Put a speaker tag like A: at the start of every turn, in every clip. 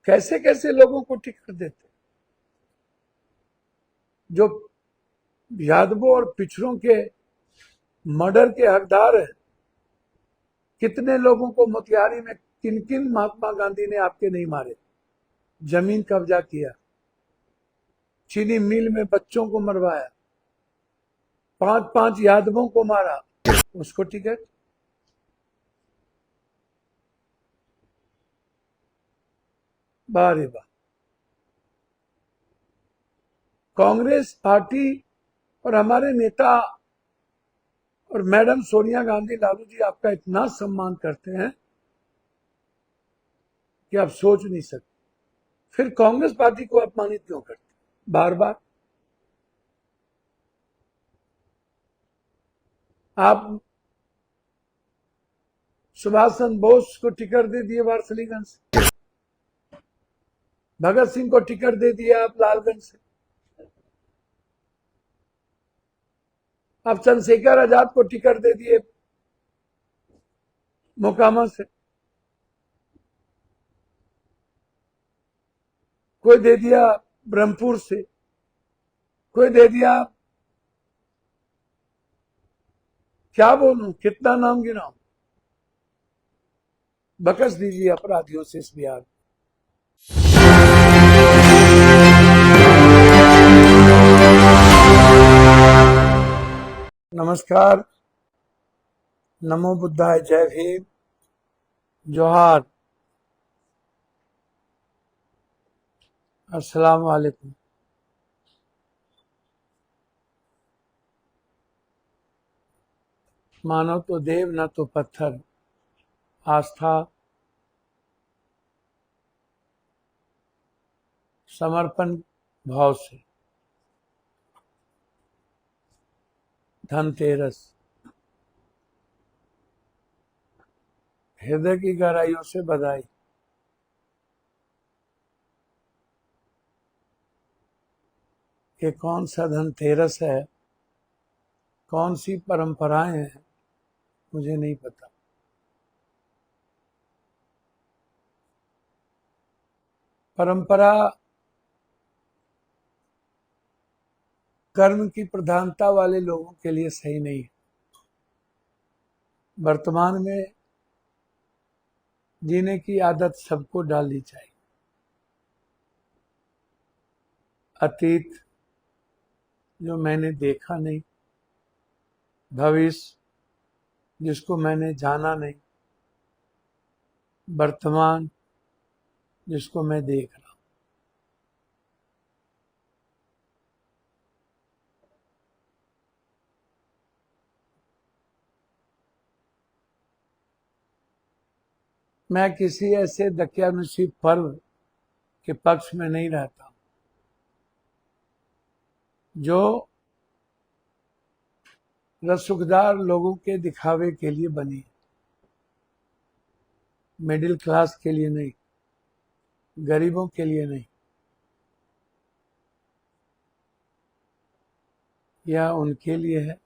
A: कैसे कैसे लोगों को टिकट देते, जो यादवों और पिछड़ों के मर्डर के हकदार हैं। कितने लोगों को मोतिहारी में, किन किन महात्मा गांधी ने आपके नहीं मारे, जमीन कब्जा किया, चीनी मिल में बच्चों को मरवाया, 5-5 यादवों को मारा, उसको टिकट। बारे वाह। कांग्रेस पार्टी और हमारे नेता और मैडम सोनिया गांधी, लालू जी आपका इतना सम्मान करते हैं कि आप सोच नहीं सकते। फिर कांग्रेस पार्टी को अपमानित क्यों करते बार बार? आप सुभाष चंद्र बोस को टिकट दे दिए वारसलीगंज से, भगत सिंह को टिकट दे दिया आप लालगंज से, आप चंद्रशेखर आजाद को टिकट दे दिए मोकामा से, कोई दे दिया ब्रह्मपुर से, कोई दे दिया, क्या बोलूं, कितना नाम गिनाऊं। बकस दीजिए अपराधियों से इस बिहार में। नमस्कार, नमो बुद्धाय, जय भीम, जोहार, अस्सलाम वालेकुम। मानव तो देव न तो पत्थर, आस्था, समर्पण भाव से धनतेरस, हृदय की गहराइयों से बधाई। ये कौन सा धनतेरस है, कौन सी परंपराएं हैं, मुझे नहीं पता। परंपरा कर्म की प्रधानता वाले लोगों के लिए सही नहीं है। वर्तमान में जीने की आदत सबको डालनी चाहिए। अतीत जो मैंने देखा नहीं, भविष्य जिसको मैंने जाना नहीं, वर्तमान जिसको मैं देख रहा हूं। मैं किसी ऐसे दकियानुसी पर्व के पक्ष में नहीं रहता जो रसूखदार लोगों के दिखावे के लिए बनी, मिडिल क्लास के लिए नहीं, गरीबों के लिए नहीं। यह उनके लिए है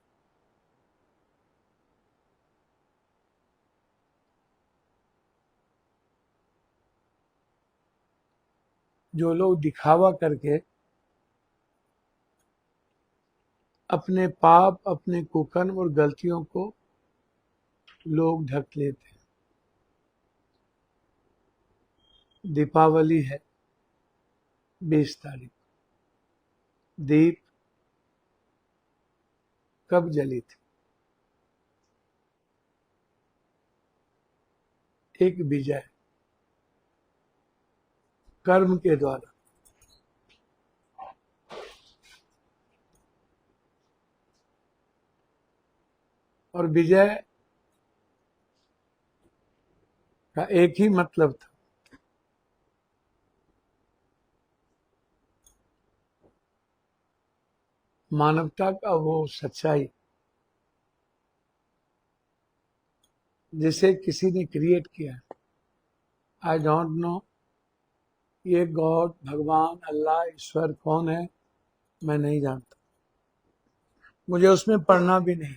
A: जो लोग दिखावा करके अपने पाप, अपने कुकर्म और गलतियों को लोग ढक लेते हैं। दीपावली है 20 तारीख। दीप कब जली थी? एक विजय, कर्म के द्वारा। और विजय का एक ही मतलब था, मानवता का वो सच्चाई जिसे किसी ने क्रिएट किया है। आई डोंट नो ये गॉड, भगवान, अल्लाह, ईश्वर कौन है, मैं नहीं जानता, मुझे उसमें पढ़ना भी नहीं।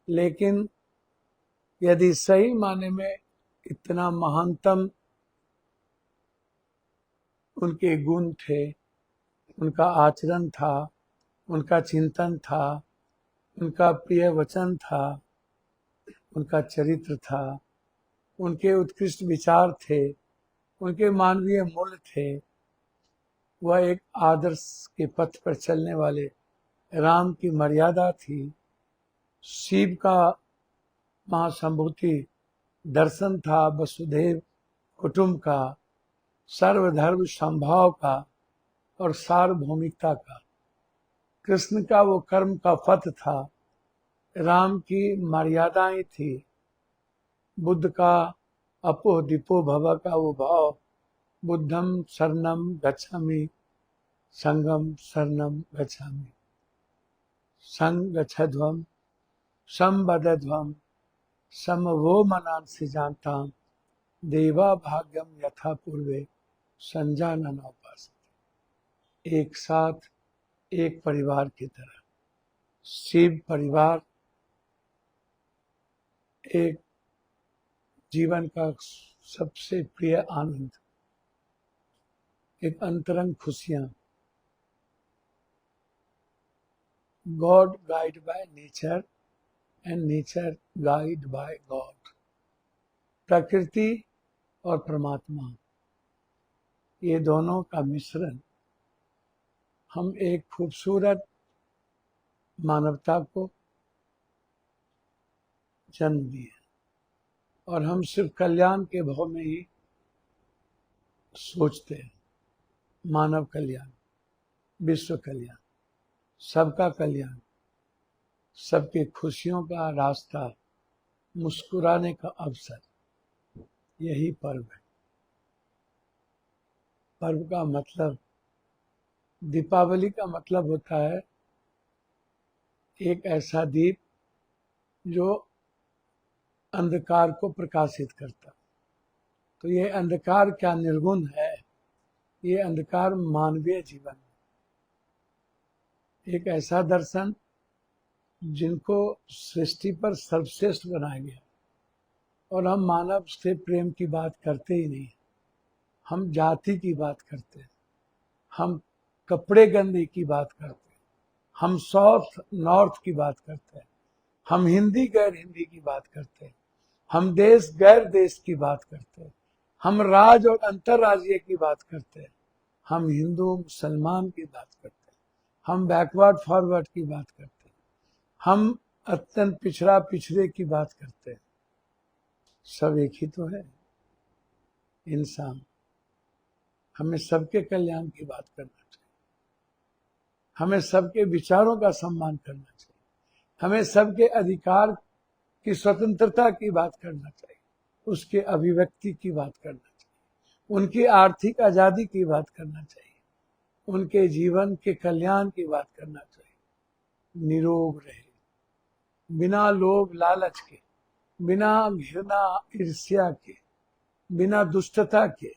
A: लेकिन यदि सही माने में इतना महानतम उनके गुण थे, उनका आचरण था, उनका चिंतन था, उनका प्रिय वचन था, उनका चरित्र था, उनके उत्कृष्ट विचार थे, उनके मानवीय मूल्य थे। वह एक आदर्श के पथ पर चलने वाले राम की मर्यादा थी। शिव का महासंभूति दर्शन था, वसुधैव कुटुंब का, सर्वधर्म संभाव का और सार्वभौमिकता का। कृष्ण का वो कर्म का पथ था, राम की मर्यादाएं थी। बुद्ध का अपो दीपो भव का वो भाव, बुद्धम शरणम गच्छामि, संगम शरणम गच्छामि, संग गच्छध्वम संवदध्वम समवो मनांसि जानताम, देवा भाग्यम यथा पूर्वे संजानन उपासते। एक साथ एक परिवार की तरह शिव परिवार एक जीवन का सबसे प्रिय आनंद, एक अंतरंग खुशियां। God guide by nature and nature guide by God. प्रकृति और परमात्मा, ये दोनों का मिश्रण हम एक खूबसूरत मानवता को जन्म दिए, और हम सिर्फ कल्याण के भाव में ही सोचते हैं। मानव कल्याण, विश्व कल्याण, सबका कल्याण, सबके खुशियों का रास्ता, मुस्कुराने का अवसर, यही पर्व है। पर्व का मतलब, दीपावली का मतलब होता है एक ऐसा दीप जो अंधकार को प्रकाशित करता। तो ये अंधकार क्या निर्गुण है, ये अंधकार मानवीय जीवन, एक ऐसा दर्शन जिनको सृष्टि पर सर्वश्रेष्ठ बनाया गया। और हम मानव से प्रेम की बात करते ही नहीं, हम जाति की बात करते हैं, हम कपड़े गंदे की बात करते हैं, हम साउथ नॉर्थ की बात करते हैं, हम हिंदी गैर हिंदी की बात करते हैं, हम देश गैर देश की बात करते हैं, हम राज और अंतरराज्यीय की बात करते हैं, हम हिंदू मुसलमान की बात करते हैं, हम बैकवर्ड फॉरवर्ड की बात करते हैं, हम अत्यंत पिछड़ा पिछड़े की बात करते हैं। सब एक ही तो है, इंसान। हमें सबके कल्याण की बात करना चाहिए, हमें सबके विचारों का सम्मान करना चाहिए, हमें सबके अधिकार की स्वतंत्रता की बात करना चाहिए, उसके अभिव्यक्ति की बात करना चाहिए, उनकी आर्थिक आजादी की बात करना चाहिए, उनके जीवन के कल्याण की बात करना चाहिए। निरोग रहे, बिना लोभ लालच के, बिना घृणा ईर्ष्या के, बिना दुष्टता के,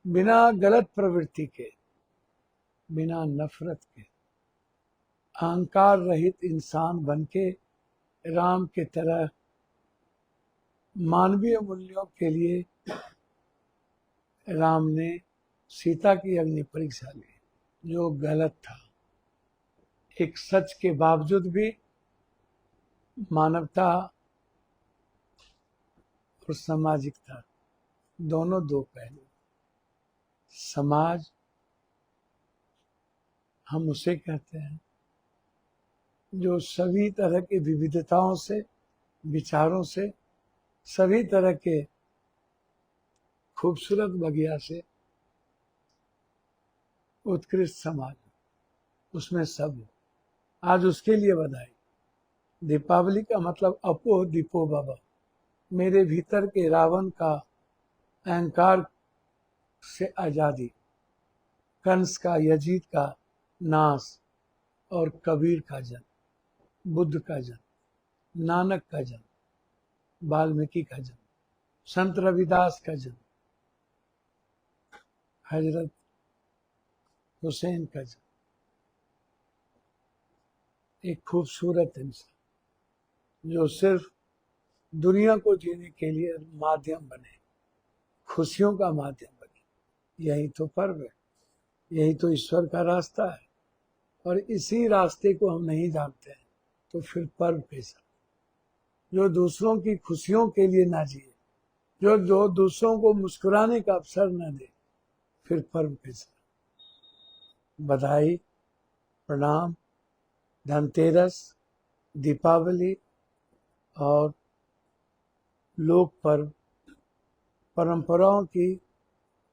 A: बिना गलत प्रवृत्ति के, बिना नफरत के, अहंकार रहित इंसान बनके राम के तरह मानवीय मूल्यों के लिए राम ने सीता की अग्नि परीक्षा ली, जो गलत था। एक सच के बावजूद भी मानवता और सामाजिकता दोनों दो पहलू। समाज हम उसे कहते हैं जो सभी तरह की विविधताओं से, विचारों से, सभी तरह के खूबसूरत बगिया से उत्कृष्ट समाज, उसमें सब हो। आज उसके लिए बधाई। दीपावली का मतलब अपो दीपो बाबा, मेरे भीतर के रावण का अहंकार से आजादी, कंस का, यजीद का नाश और कबीर का जन्म, बुद्ध का जन्म, नानक का जन्म, वाल्मीकि का जन्म, संत रविदास का जन्म, हजरत हुसैन का जन्म। एक खूबसूरत इंसान जो सिर्फ दुनिया को जीने के लिए माध्यम बने, खुशियों का माध्यम बने, यही तो पर्व है। यही तो ईश्वर का रास्ता है, और इसी रास्ते को हम नहीं जानते हैं तो फिर पर्व कैसा? जो दूसरों की खुशियों के लिए ना जिए, जो दूसरों को मुस्कुराने का अवसर न दे, फिर पर्व कैसा? बधाई, प्रणाम, धनतेरस, दीपावली और लोक पर्व, परंपराओं की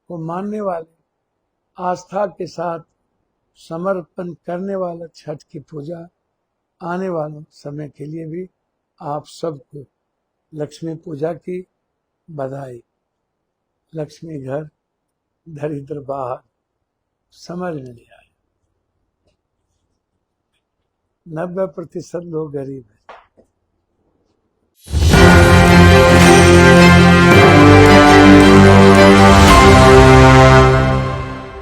A: को मानने वाले, आस्था के साथ समर्पण करने वाला छठ की पूजा आने वाले समय के लिए भी आप सबको लक्ष्मी पूजा की बधाई। लक्ष्मी घर, दरिद्र बाहर, समझ में नहीं आया। 90% लोग गरीब हैं।